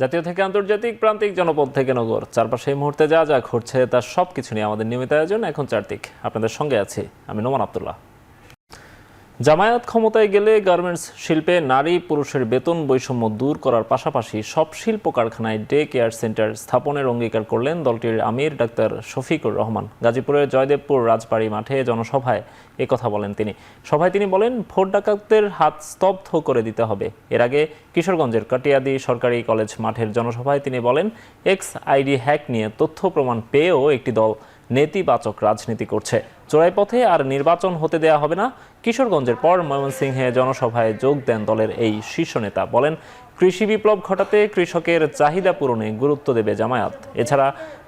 জাতীয় থেকে আন্তর্জাতিক, প্রান্তিক, জনপদ থেকে নগর, চারপাশে এই মুহূর্তে যা যা ঘটছে তার সবকিছু নিয়ে আমাদের নিয়মিত আয়োজন এখন চারদিক। আপনাদের সঙ্গে আছি আমি নোমান আব্দুল্লাহ। জামায়াত ক্ষমতায় গেলে গার্মেন্টস শিল্পে নারী পুরুষের বেতন বৈষম্য দূর করার পাশাপাশি সব শিল্প কারখানায় ডে কেয়ার সেন্টার স্থাপনের অঙ্গীকার করলেন দলটির আমির ডাক্তার শফিকুর রহমান। গাজীপুরের জয়দেবপুর রাজবাড়ী মাঠে জনসভায় একথা বলেন তিনি। সভায় তিনি বলেন, ভোট ডাকাতদের হাত স্তব্ধ করে দিতে হবে। এর আগে কিশোরগঞ্জের কাটিয়াদি সরকারি কলেজ মাঠের জনসভায় তিনি বলেন, এক্স আইডি হ্যাক নিয়ে তথ্য প্রমাণ পেয়েও একটি দল নেতিবাচক রাজনীতি করছে। চোরাই পথে আর নির্বাচন হতে দেয়া হবে না। কিশোরগঞ্জের পর ময়মনসিংহে জনসভায় যোগ দেন দলের এই শীর্ষ নেতা। বলেন, কৃষি বিপ্লব ঘটাতে কৃষকের চাহিদা পূরণে গুরুত্ব দেবে জামায়াত। এছাড়া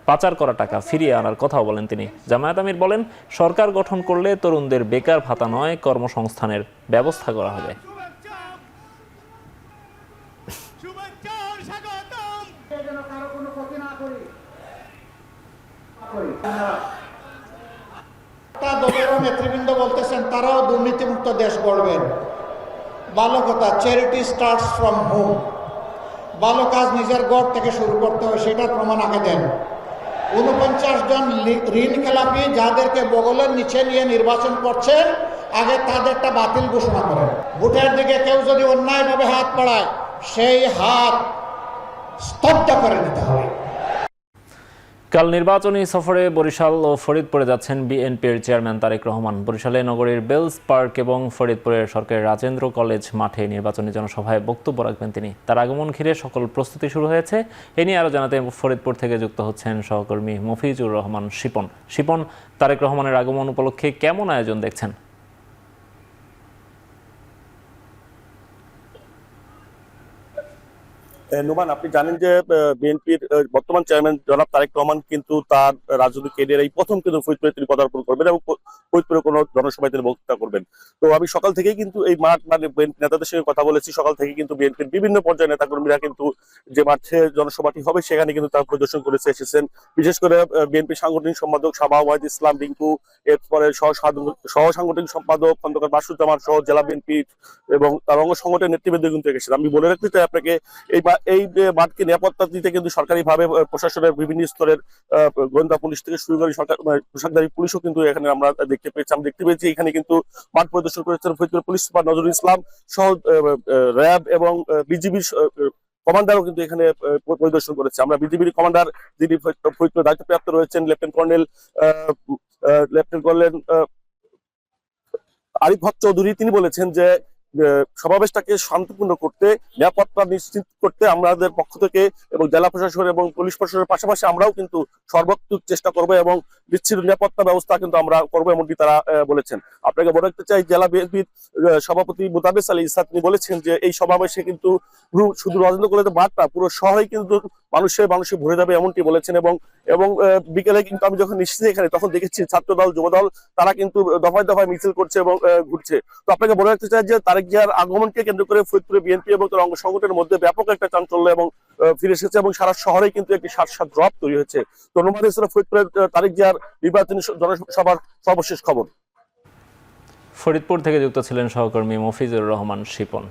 পাচার করা টাকা ফিরিয়ে আনার কথাও বলেন তিনি। জামায়াত আমির বলেন, সরকার গঠন করলে তরুণদের বেকার ভাতা নয়, কর্মসংস্থানের ব্যবস্থা করা হবে। দলেরও নেতৃবৃন্দ বলতেছেন তারাও দুর্নীতিমুক্ত দেশ গড়বেন। ভালো কথা, চ্যারিটি স্টার্টস ফ্রম হোম। ভালো কাজ নিজের গড় থেকে শুরু করতে হয়, সেটার প্রমাণ আগে দেন। 49 জন ঋণ খেলাপি যাদেরকে বগলের নিচে নিয়ে নির্বাচন করছেন, আগে তাদেরটা বাতিল ঘোষণা করেন। ভোটের দিকে কেউ যদি অন্যায়ভাবে হাত বাড়ায়, সেই হাত স্তব্ধ করে দিতে হবে। কাল নির্বাচনী সফরে বরিশাল ও ফরিদপুরে যাচ্ছেন বিএনপির চেয়ারম্যান তারেক রহমান। বরিশালে নগরীর বেলস পার্ক এবং ফরিদপুরের সরকারি রাজেন্দ্র কলেজ মাঠে নির্বাচনী জনসভায় বক্তব্য রাখবেন তিনি। তার আগমন ঘিরে সকল প্রস্তুতি শুরু হয়েছে। এ নিয়ে আরও জানাতে ফরিদপুর থেকে যুক্ত হচ্ছেন সহকর্মী মফিজুর রহমান শিপন। শিপন, তারেক রহমানের আগমন উপলক্ষে কেমন আয়োজন দেখছেন? নোমান, আপনি জানেন যে বিএনপির বর্তমান চেয়ারম্যান জনাব তারেক রহমান কিন্তু তার রাজনৈতিক ক্যারিয়ার এই প্রথম কিন্তু ফরিদপুরে তিনি পদার্পণ করবেন এবং ফরিদপুরে কোনো জনসভায় তিনি বক্তৃতা করবেন। তো আমি সকাল থেকেই কিন্তু এই মাঠ মানে নেতাদের সঙ্গে কথা বলেছি। সকাল থেকে কিন্তু বিএনপির বিভিন্ন পর্যায়ের নেতাকর্মীরা কিন্তু যে মাঠে জনসভাটি হবে সেখানে কিন্তু তারা পরিদর্শন করেছে এসেছেন। বিশেষ করে বিএনপি সাংগঠনিক সম্পাদক সাবা ওয়াহিদ ইসলাম রিঙ্কু, এরপরে সহ সাংগঠনিক সম্পাদক খন্দকার বাসুজ্জামান সহ জেলা বিএনপি এবং তার অঙ্গ সংগঠনের নেতৃবৃন্দ কিন্তু এসেছেন। আমি বলে রাখতে চাই আপনাকে, এই মাঠকে নিরাপত্তা দিতে কিন্তু সরকারিভাবে প্রশাসনের বিভিন্ন স্তরের গোয়েন্দা পুলিশ থেকে শুরু করে পোশাকধারী পুলিশও কিন্তু এখানে আমরা দেখতে পেয়েছি। এখানে কিন্তু মাঠ পরিদর্শন করেছেন ফরিদপুর পুলিশ সুপার নজরুল ইসলাম সহ র্যাব এবং বিজিবির কমান্ডারও কিন্তু এখানে পরিদর্শন করেছে। আমরা বিজিবির কমান্ডার যিনি ফরিদপুর দায়িত্বপ্রাপ্ত রয়েছেন লেফটেন্যান্ট কর্নেল আরিফ হক চৌধুরী, তিনি বলেছেন যে সমাবেশটাকে শান্তিপূর্ণ করতে, নিরাপত্তা নিশ্চিত করতে আমাদের পক্ষ থেকে এবং জেলা প্রশাসন এবং পুলিশ প্রশাসনের পাশাপাশি আমরাও কিন্তু সর্বোচ্চ চেষ্টা করবো এবং বিচ্ছিন্ন নিরাপত্তা ব্যবস্থা কিন্তু আমরা করবো, এমনটি তারা বলেছেন। আপনাকে বলে রাখতে চাই, জেলা বিএনপির সভাপতি মোতাবেস আলী ইসা তিনি বলেছেন যে এই সমাবেশে কিন্তু শুধু রাজেন্দ্র কলেজের মাঠটা পুরো শহরেই কিন্তু মানুষে ভরে যাবে, এমনটি বলেছেন। এবং বিকেলে কিন্তু আমি যখন এসেছি এখানে তখন দেখেছি ছাত্রদল যুবদল তারা কিন্তু দফায় দফায় মিছিল করছে এবং ঘুরছে। তো আপনাকে বলে রাখতে চাই যে তারেক জিয়ার আগমনকে কেন্দ্র করে ফরিদপুরে বিএনপি এবং তার অঙ্গ সংগঠনের মধ্যে ব্যাপক একটা চাঞ্চল্য এবং ফিরে এসেছে এবং সারা শহরে কিন্তু একটি সাত ড্রপ তৈরি হয়েছে। তো অনুমান ফরিদপুরের তারেক জিয়ার নির্বাচনী জনসভার সর্বশেষ খবর। ফরিদপুর থেকে যুক্ত ছিলেন সহকর্মী মফিজুর রহমান শিপন।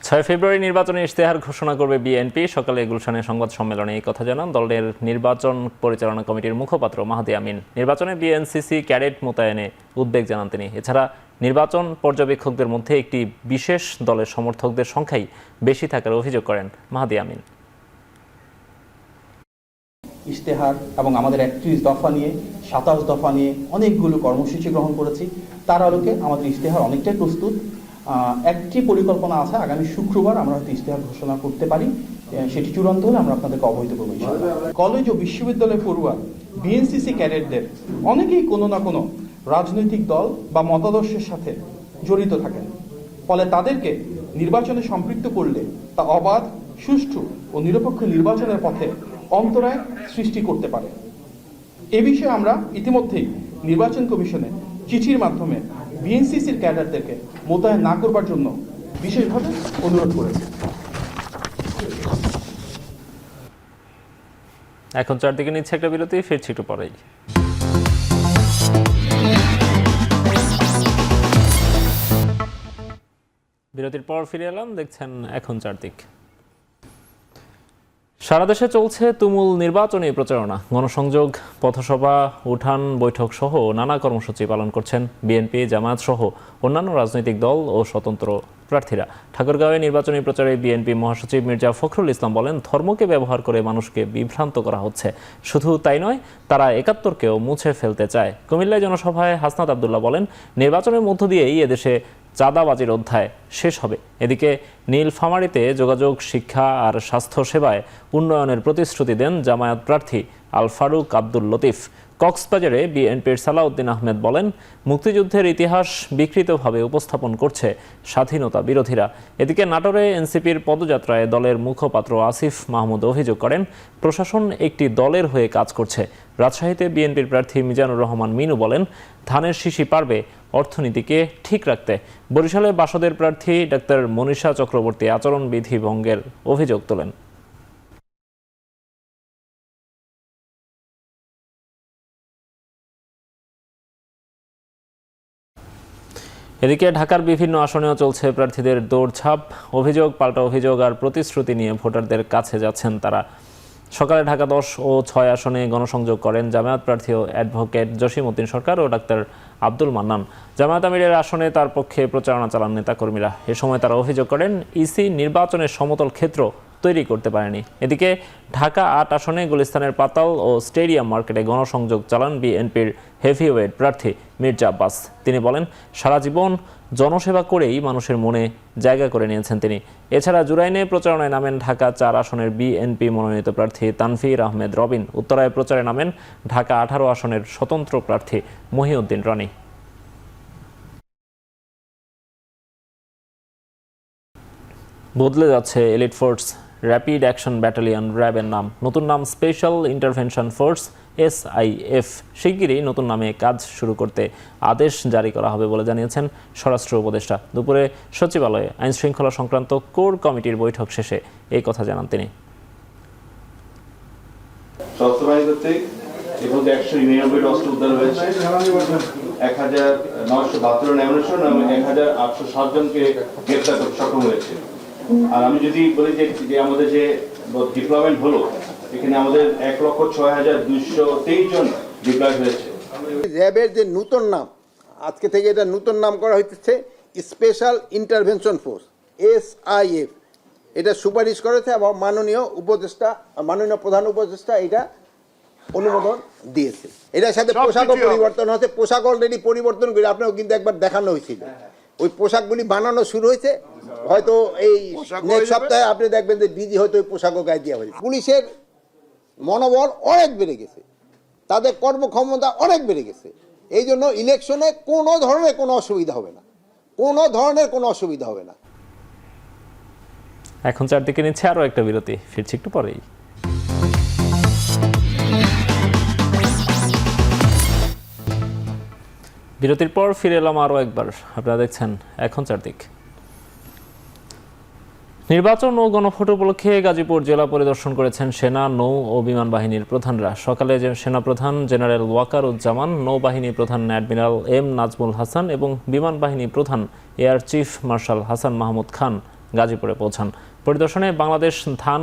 6 ফেব্রুয়ারি নির্বাচনী ইশতেহার ঘোষণা করবে বিএনপি। সকালে গুলশানে সংবাদ সম্মেলনে এই কথা জানান দলের নির্বাচন পরিচালনা কমিটির মুখপাত্র মাহাদি আমিন। নির্বাচনে বিএনসিসি ক্যাডেট মোতায়েনে উদ্বেগ জানান তিনি। এছাড়া নির্বাচন পর্যবেক্ষকদের মধ্যে একটি বিশেষ দলের সমর্থকদের সংখ্যাই বেশি থাকার অভিযোগ করেন মাহাদি আমিন। ইশতেহার এবং আমাদের 31 দফা নিয়ে 27 দফা নিয়ে অনেকগুলো কর্মসূচি গ্রহণ করেছি। তার আলোকে আমাদের ইশতেহার অনেকটাই প্রস্তুত। একটি পরিকল্পনা আছে, আগামী শুক্রবার আমরা হয়তো ইশতেহার ঘোষণা করতে পারি। সেটি চূড়ান্ত হলে আমরা আপনাদেরকে অবহিত করবো। কলেজ ও বিশ্ববিদ্যালয় পড়ুয়া বিএনসিসি ক্যাডেটদের অনেকেই কোনো না কোনো রাজনৈতিক দল বা মতাদর্শের সাথে জড়িত থাকেন। ফলে তাদেরকে নির্বাচনে সম্পৃক্ত করলে তা অবাধ, সুষ্ঠু ও নিরপেক্ষ নির্বাচনের পথে অন্তরায় সৃষ্টি করতে পারে। এ বিষয়ে আমরা ইতিমধ্যেই নির্বাচন কমিশনে চিঠির মাধ্যমে বিএনসিসির ক্যাডারদেরকে মোতায়েন না করবার জন্য বিশেষভাবে অনুরোধ করেছে। এখন চারদিকে নিচ্ছে একটা বিরতি, ফিরছি একটু পরেই। বিরতির পর ফিরে এলাম, দেখছেন এখন চারদিক। সারা দেশে চলছে তুমুল নির্বাচনী প্রচারণা। গণসংযোগ, পথসভা, উঠান বৈঠক সহ নানা কর্মসূচি পালন করছেন বিএনপি, জামায়াত সহ অন্যান্য রাজনৈতিক দল ও স্বতন্ত্র প্রার্থীরা। ঠাকুরগাঁওয়ে নির্বাচনী প্রচারে বিএনপি মহাসচিব মির্জা ফখরুল ইসলাম বলেন, ধর্মকে ব্যবহার করে মানুষকে বিভ্রান্ত করা হচ্ছে। শুধু তাই নয়, তারা ৭১কেও মুছে ফেলতে চায়। কুমিল্লায় জনসভায় হাসনাত আব্দুল্লাহ বলেন, নির্বাচনের মধ্য দিয়েই এদেশে চাঁদাবাজির অধ্যায় শেষ হবে। এদিকে নীলফামারীতে যোগাযোগ, শিক্ষা আর স্বাস্থ্য সেবায় উন্নয়নের প্রতিশ্রুতি দেন জামায়াত প্রার্থী আল ফারুক আব্দুল লতিফ। কক্সবাজারে বিএনপির সালাউদ্দিন আহমেদ বলেন, মুক্তিযুদ্ধের ইতিহাস বিকৃতভাবে উপস্থাপন করছে স্বাধীনতা বিরোধীরা। এদিকে নাটোরে এনসিপির পদযাত্রায় দলের মুখপাত্র আসিফ মাহমুদ অভিযোগ করেন, প্রশাসন একটি দলের হয়ে কাজ করছে। রাজশাহীতে বিএনপির প্রার্থী মিজানুর রহমান মিনু বলেন, ধানের শিশি পারবে অর্থনীতিকে ঠিক রাখতে। বরিশালে বাসদের প্রার্থী ডাক্তার মনীষা চক্রবর্তী আচরণবিধি ভঙ্গের অভিযোগ তোলেন। এদিকে ঢাকার বিভিন্ন আসনেও চলছে প্রার্থীদের দৌড়ঝাঁপ। অভিযোগ পাল্টা অভিযোগ আর প্রতিশ্রুতি নিয়ে ভোটারদের কাছে যাচ্ছেন তারা। সকালে ঢাকা ১০ ও ৬ আসনে গণসংযোগ করেন জামায়াত প্রার্থী ও অ্যাডভোকেট জসিমউদ্দিন সরকার ও ডাক্তার আব্দুল মান্নান। জামায়াত আমিরের আসনে তার পক্ষে প্রচারণা চালান নেতাকর্মীরা। এ সময় তারা অভিযোগ করেন, ইসি নির্বাচনের সমতল ক্ষেত্র তৈরি করতে পারেনি। এদিকে ঢাকা ৮ আসনে গুলিস্তানের পাতাল ও স্টেডিয়াম মার্কেটে গণসংযোগ চালান বিএনপির হেভিওয়েট প্রার্থী মির্জা আব্বাস। তিনি বলেন, সারা জীবন জনসেবা করেই মানুষের মনে জায়গা করে নিয়েছেন তিনি। এছাড়া জুরাইনে প্রচারণায় নামেন ঢাকা ৪ আসনের বিএনপি মনোনীত প্রার্থী তানভীর আহমেদ রবিন। উত্তরায় প্রচারে নামেন ঢাকা ১৮ আসনের স্বতন্ত্র প্রার্থী মহিউদ্দিন রনি। বদলে যাচ্ছে elite force rapid action battalion র্যাবের নাম। নতুন নাম স্পেশাল ইন্টারভেনশন ফোর্স SIF। শিগগিরই নতুন নামে কাজ শুরু করতে আদেশ জারি করা হবে বলে জানিয়েছেন স্বরাষ্ট্র উপদেষ্টা। দুপুরে সচিবালয়ে আইনশৃঙ্খলা সংক্রান্ত কোর কমিটির বৈঠক শেষে এই কথা জানান তিনি। সশস্ত্র বাহিনী কর্তৃক এবং ১৯৯ অস্ত্র উদ্ধার হয়েছে, ১৯৭২ অ্যামুনিশন এবং ১৮০৭ জনকে গ্রেফতার করতে সক্ষম হয়েছে। আর আমি যদি বলি যে আমাদের যে ডিপ্লয়মেন্ট হলো, এখানে আমাদের ১,৬,২২৩ জন ডিপ্লয় হয়েছে। র্যাবের যে নতুন নাম, আজকে থেকে এটা নতুন নাম করা হইতেছে স্পেশাল ইন্টারভেনশন ফোর্স SIF। এটা সুপারিশ করেছে এবং মাননীয় প্রধান উপদেষ্টা এটা অনুমোদন দিয়েছে। এটার সাথে পোশাকও পরিবর্তন হচ্ছে। পোশাক অলরেডি পরিবর্তন করে আপনাকে কিন্তু একবার দেখানো হয়েছিল। ওই পোশাকগুলি বানানো শুরু হয়েছে, হয়তো এই নেক্সট সপ্তাহে আপনি দেখবেন যে ডিজি হয়তো ওই পোশাকও গায়ে দেওয়া হয়েছে। পুলিশের মনোবল অনেক বেড়ে গেছে, তাদের কর্মক্ষমতা অনেক বেড়ে গেছে। এই জন্য ইলেকশনে কোনো ধরনের কোনো অসুবিধা হবে না, কোনো ধরনের কোনো অসুবিধা হবে না। এখন চারদিকে নিচ্ছে আরও একটা বিরতি, ফিরছি একটু পরেই। বিরতির পর ফিরে এলাম আরও একবার। আপনারা দেখছেন এখন চারদিক। নির্বাচন ও গণভোট উপলক্ষে গাজীপুর জেলা পরিদর্শন করেছেন সেনা, নৌ ও বিমান বাহিনীর প্রধানরা। সকালে সেনাপ্রধান জেনারেল ওয়াকারুজ্জামান, নৌবাহিনী প্রধান অ্যাডমিরাল M নাজমুল হাসান এবং বিমান বাহিনী প্রধান air chief marshal Hasan Mahmud Khan গাজীপুরে পৌঁছান। পরিদর্শনে বাংলাদেশ ধান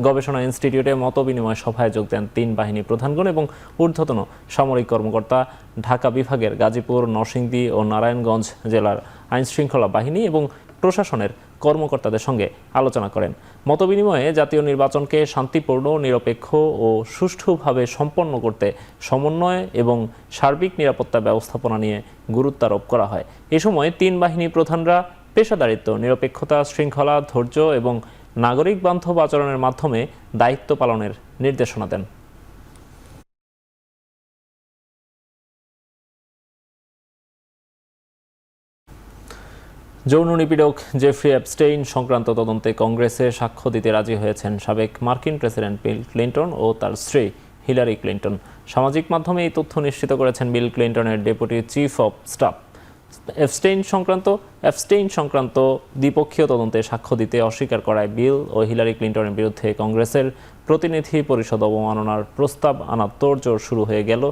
গবেষণা ইনস্টিটিউটে মতবিনিময় সভায় যোগ দেন ৩ বাহিনী প্রধানগণ এবং ঊর্ধ্বতন সামরিক কর্মকর্তা। ঢাকা বিভাগের গাজীপুর, নরসিংদী ও নারায়ণগঞ্জ জেলার আইনশৃঙ্খলা বাহিনী এবং প্রশাসনের কর্মকর্তাদের সঙ্গে আলোচনা করেন। মতবিনিময়ে জাতীয় নির্বাচনকে শান্তিপূর্ণ, নিরপেক্ষ ও সুষ্ঠুভাবে সম্পন্ন করতে সমন্বয় এবং সার্বিক নিরাপত্তা ব্যবস্থাপনা নিয়ে গুরুত্বারোপ করা হয়। এ সময় ৩ বাহিনী প্রধানরা পেশাদারিত্ব, নিরপেক্ষতা, শৃঙ্খলা, ধৈর্য এবং নাগরিক বান্ধব আচরণের মাধ্যমে দায়িত্ব পালনের নির্দেশনা দেন। যৌন নিপীড়ক জেফ্রি অ্যাপস্টেইন সংক্রান্ত তদন্তে কংগ্রেসে সাক্ষ্য দিতে রাজি হয়েছেন সাবেক মার্কিন প্রেসিডেন্ট বিল ক্লিন্টন ও তার স্ত্রী হিলারি ক্লিন্টন। সামাজিক মাধ্যমে এই তথ্য নিশ্চিত করেছেন বিল ক্লিন্টনের deputy chief of staff. Epstein সংক্রান্ত দ্বিপক্ষীয় তদন্তে সাক্ষ্য দিতে অস্বীকার করায় বিল ও হিলারি ক্লিন্টনের বিরুদ্ধে কংগ্রেসের প্রতিনিধি পরিষদ অবমাননার প্রস্তাব আনা তোড়জোড় শুরু হয়ে গেল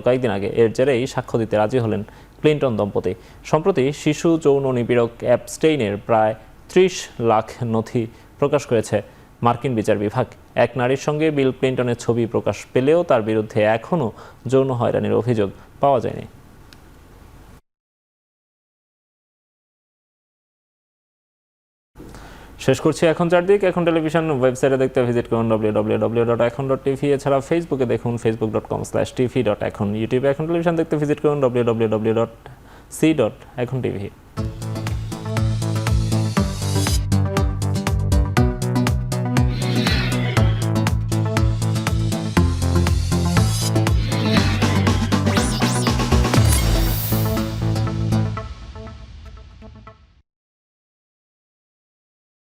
কয়েকদিন আগে। এর জেরেই সাক্ষ্য দিতে রাজি হলেন ক্লিন্টন দম্পতি। সম্প্রতি শিশু যৌন নিপীড়ক অ্যাপস্টেইনের প্রায় 30 লাখ নথি প্রকাশ করেছে মার্কিন বিচার বিভাগ। এক নারীর সঙ্গে বিল ক্লিন্টনের ছবি প্রকাশ পেলেও তার বিরুদ্ধে এখনও যৌন হয়রানির অভিযোগ পাওয়া যায়নি। শেষ করছি এখন চারদিক। এখন টেলিভিশন ওয়েবসাইটে দেখতে ভিজিট করুন www.ekhon.tv। এছাড়া ফেসবুকে দেখুন facebook.com/tv.ekhon। ইউটিউবে এখন টেলিভিশন দেখতে ভিজিট করুন www.c.ekhon.tv।